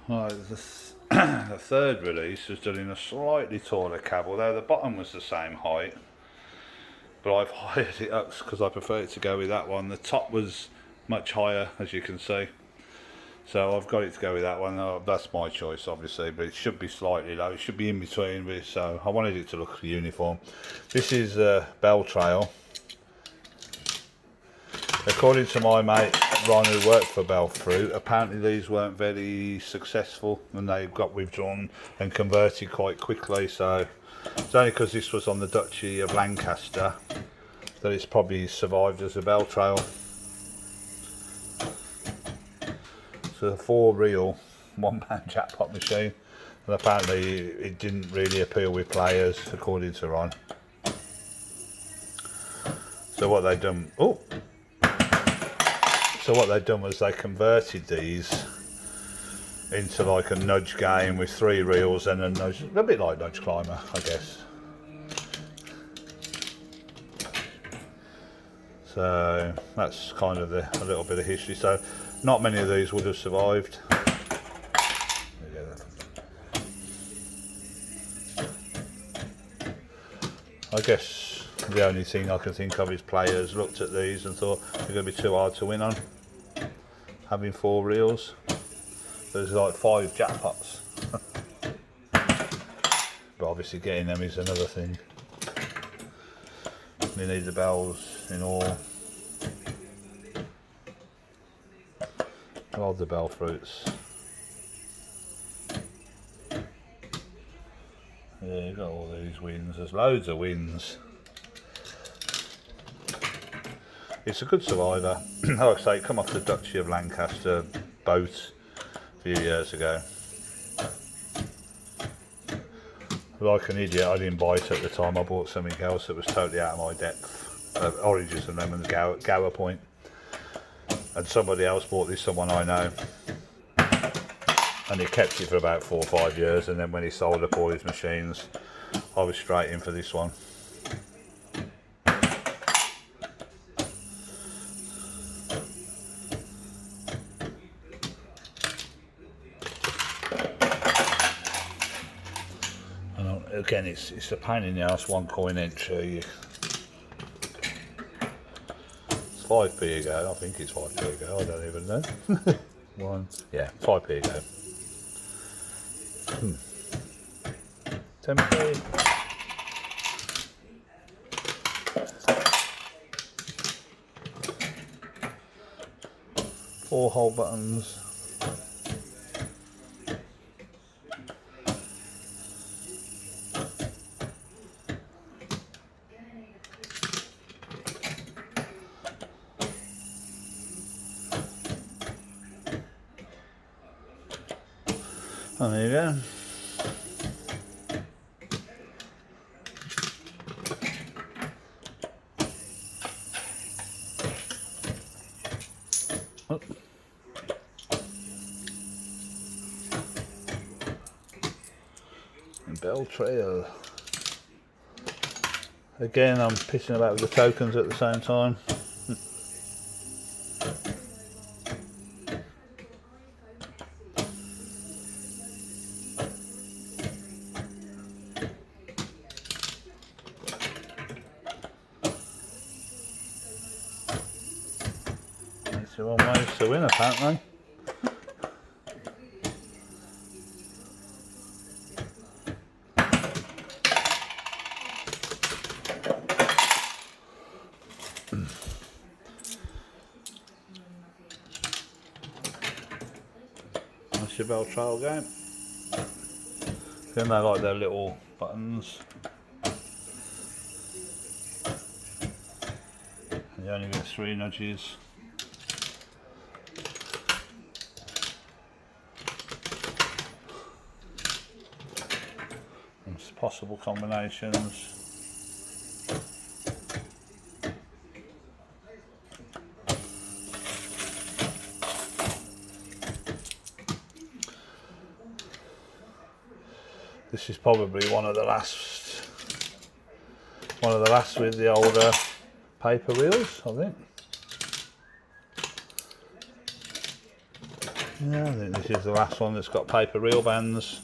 Right, the third release was done in a slightly taller cab, although the bottom was the same height. But I've hired it up because I prefer it to go with that one. The top was much higher, as you can see. So I've got it to go with that one. That's my choice, obviously, but it should be slightly low. It should be in between, but so I wanted it to look uniform. This is Bell Trail. According to my mate Ron, who worked for Bell Fruit, apparently these weren't very successful and they got withdrawn and converted quite quickly. So it's only because this was on the Duchy of Lancaster that it's probably survived as a Bell Trail. So a 4-reel, £1 jackpot machine, and apparently it didn't really appeal with players, according to Ron. So what they've done, was they converted these into like a nudge game with 3 reels and a nudge, a bit like Nudge Climber, I guess. So that's kind of a little bit of history. So not many of these would have survived. I guess the only thing I can think of is players looked at these and thought they're going to be too hard to win on, having 4 reels. There's like 5 jackpots. But obviously getting them is another thing. You need the bells in all. I love the Bell Fruits. Yeah, you've got all these wins. There's loads of wins. It's a good survivor. Like I say, come off the Duchy of Lancaster boat a few years ago. Like an idiot, I didn't buy it at the time. I bought something else that was totally out of my depth. Oranges and Lemons Gower Point. And somebody else bought this, someone I know. And he kept it for about 4 or 5 years, and then when he sold up all his machines, I was straight in for this one. And again, it's a pain in the ass, 1 coin entry. It's 5p ago, I think it's 5p ago, I don't even know. 5p ago. 10p. Four hole buttons. And there you go. Oh. And Bell Trail. Again, I'm pissing about with the tokens at the same time. That's the one way to win, apparently. That's your Bell Trail game. Then they like their little buttons. And you only get 3 nudges. And possible combinations. This is probably one of the last with the older paper reels, I think. Yeah, I think this is the last one that's got paper reel bands.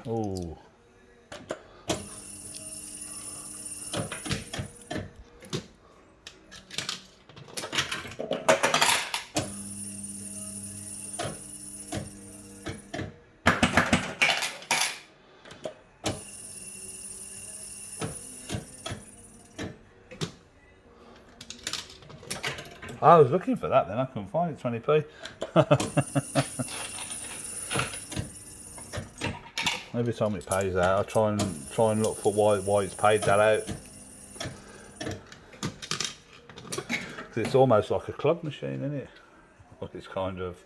Ooh. I was looking for that then, I couldn't find it, 20p. Every time it pays out, I try and look for why it's paid that out. Because it's almost like a club machine, isn't it? Like it's kind of.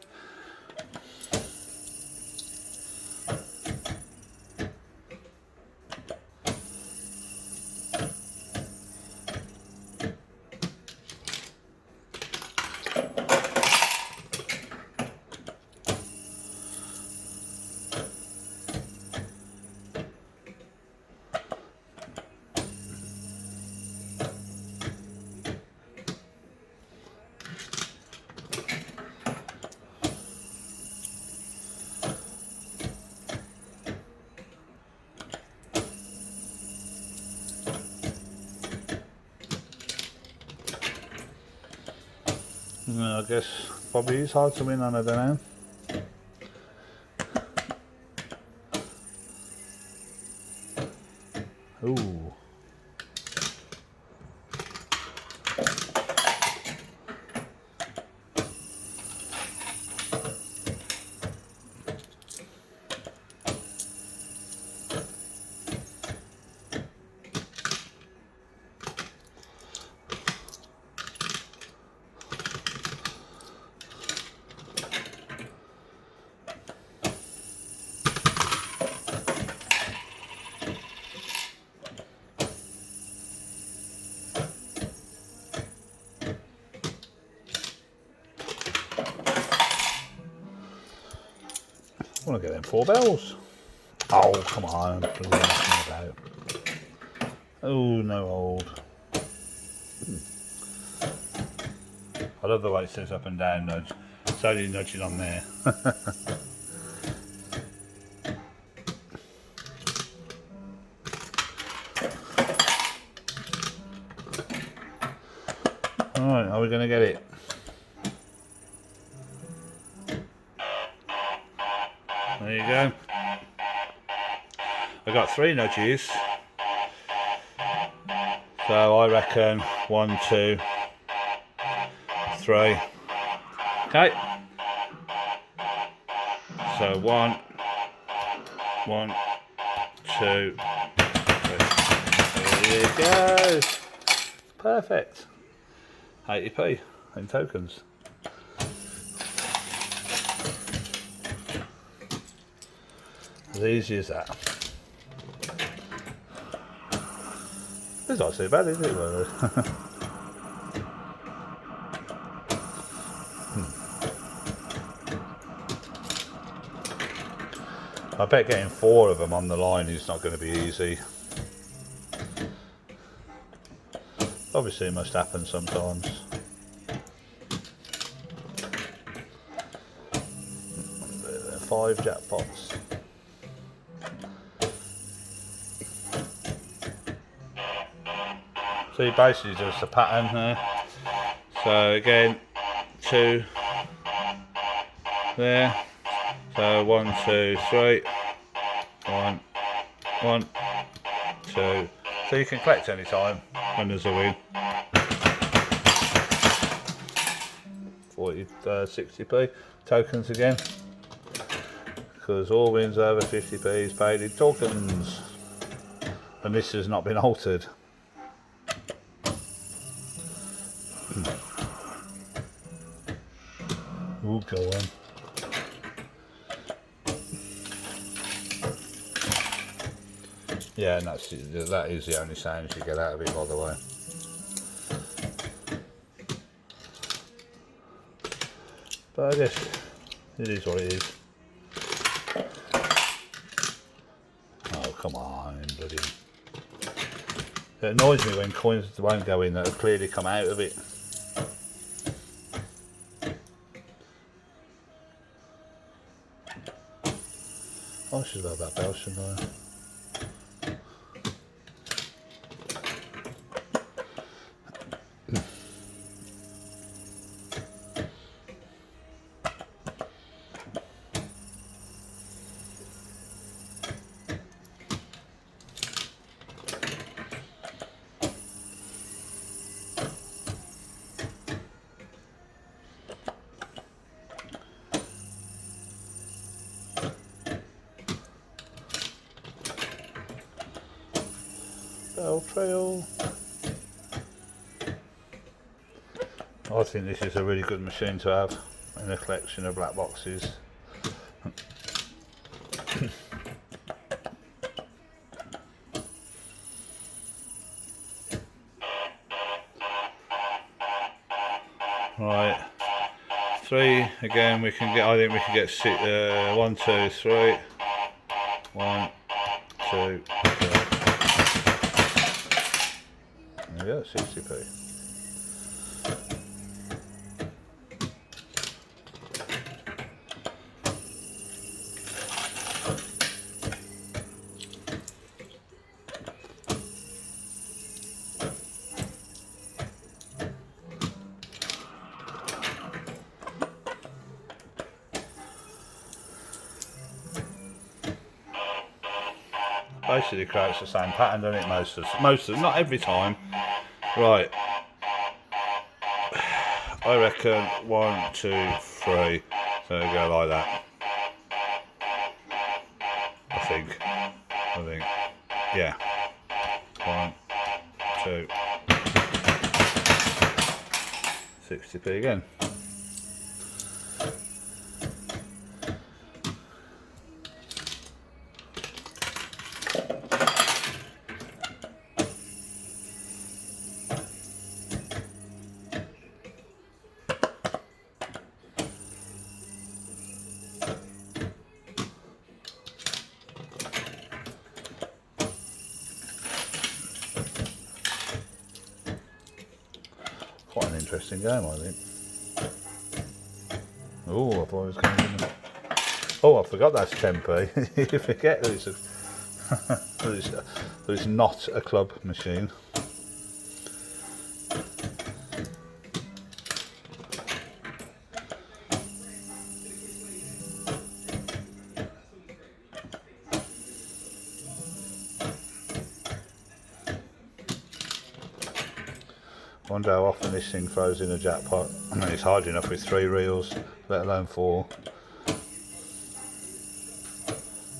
I guess probably is hard to win on, I don't know. Ooh. I want to get them 4 bells. Oh, come on. About. Oh, no old. I love the way it says up and down nudge. It's only nudging on there. Alright, are we going to get it? There you go. I got 3 nudges. So I reckon 1, 2, 3. Okay. So 1, 2, 3. There you go. Perfect. 80p in tokens. As easy as that. It's not too bad, is it? I bet getting 4 of them on the line is not going to be easy. Obviously it must happen sometimes. There are 5 jackpots. See, basically just a pattern there. So again, 2 there. So 1, 2, 3. 1, 1, 2. So you can collect any time when there's a win. 60p tokens again, because all wins over 50p is paid in tokens, and this has not been altered. Ooh, go on. Yeah, and that is the only sound you get out of it, by the way. But I guess it is what it is. Oh, come on, bloody. It annoys me when coins won't go in that have clearly come out of it. I should have that bell, shouldn't I? Bell trail. I think this is a really good machine to have in a collection of black boxes. Right, 3 again. We can get. I think we can get 6, 1, 2, 3. 1, 2. 3. There we go, 60p. Basically creates the same pattern, doesn't it? Most of, not every time. Right. I reckon 1, 2, 3. So we go like that. I think. Yeah. 1, 2. 60p again. Quite an interesting game, I think. Oh, I thought it was going to. Oh, I forgot that's 10p. You forget that that it's not a club machine. I wonder how often this thing throws in a jackpot. I mean, it's hard enough with 3 reels, let alone 4.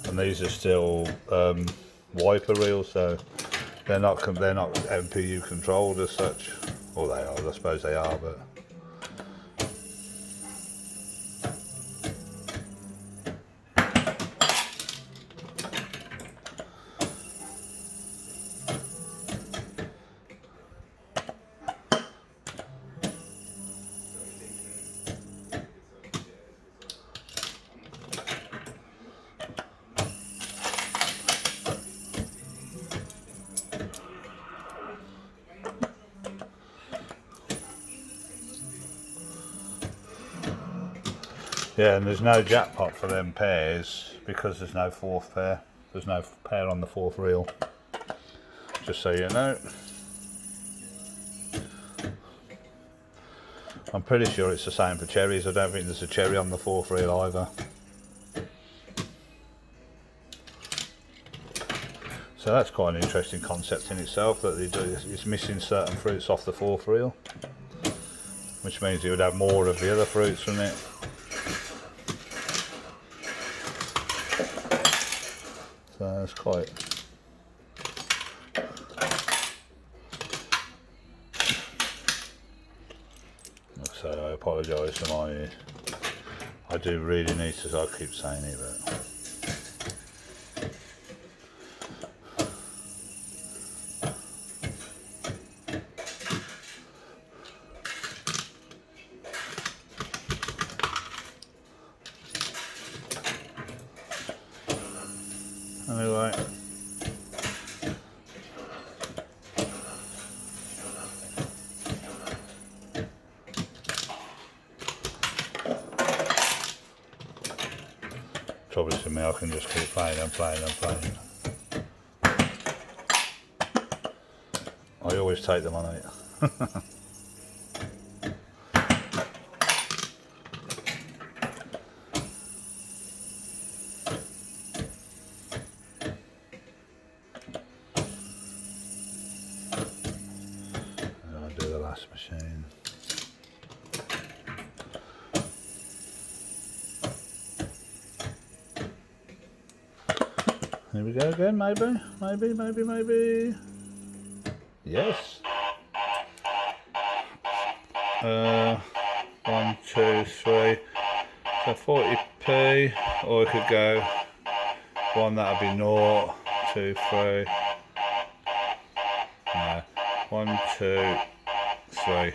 And these are still wiper reels, so they're not MPU controlled as such. Or they are, I suppose they are, but. Yeah, and there's no jackpot for them pairs because there's no 4th pair. There's no pair on the 4th reel. Just so you know. I'm pretty sure it's the same for cherries. I don't think there's a cherry on the 4th reel either. So that's quite an interesting concept in itself, that they do, it's missing certain fruits off the 4th reel, which means you would have more of the other fruits from it. So that's quite. So I apologise for my. I do really need to. I keep saying it, but. Anyway. trouble with me, I can just keep playing and playing and playing. I always take them on it. I'll do the last machine. Here we go again, maybe. Yes. 1, 2, 3. So 40p, or I could go one that'd be 0, 2, 3. No. 1, 2, 3.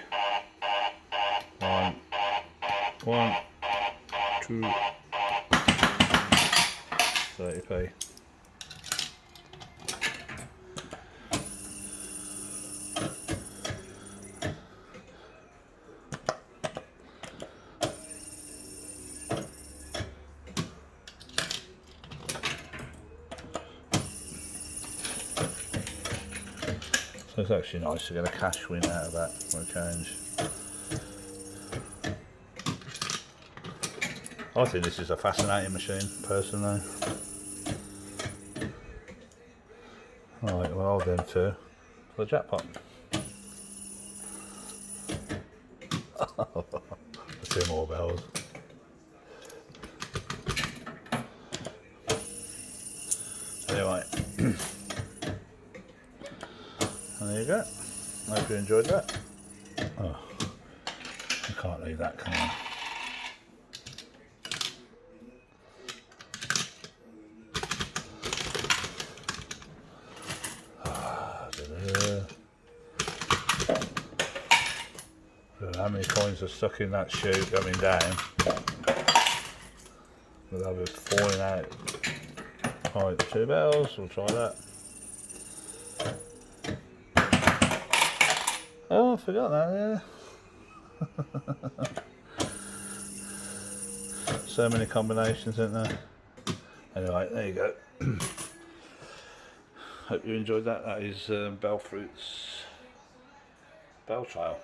1, 1, 2, 30p. So it's actually nice to get a cash win out of that for a change. I think this is a fascinating machine, personally. Right, well, I'll do them two for the jackpot. Two more bells. Anyway, and there you go. Hope you enjoyed that. Oh, I can't leave that, can I? How many coins are stuck in that chute going down? They'll be falling out. Right, 2 bells, we'll try that. Oh, I forgot that, yeah. So many combinations, isn't there? Anyway, there you go. Hope you enjoyed that. That is Bellfruit's Bell Trail.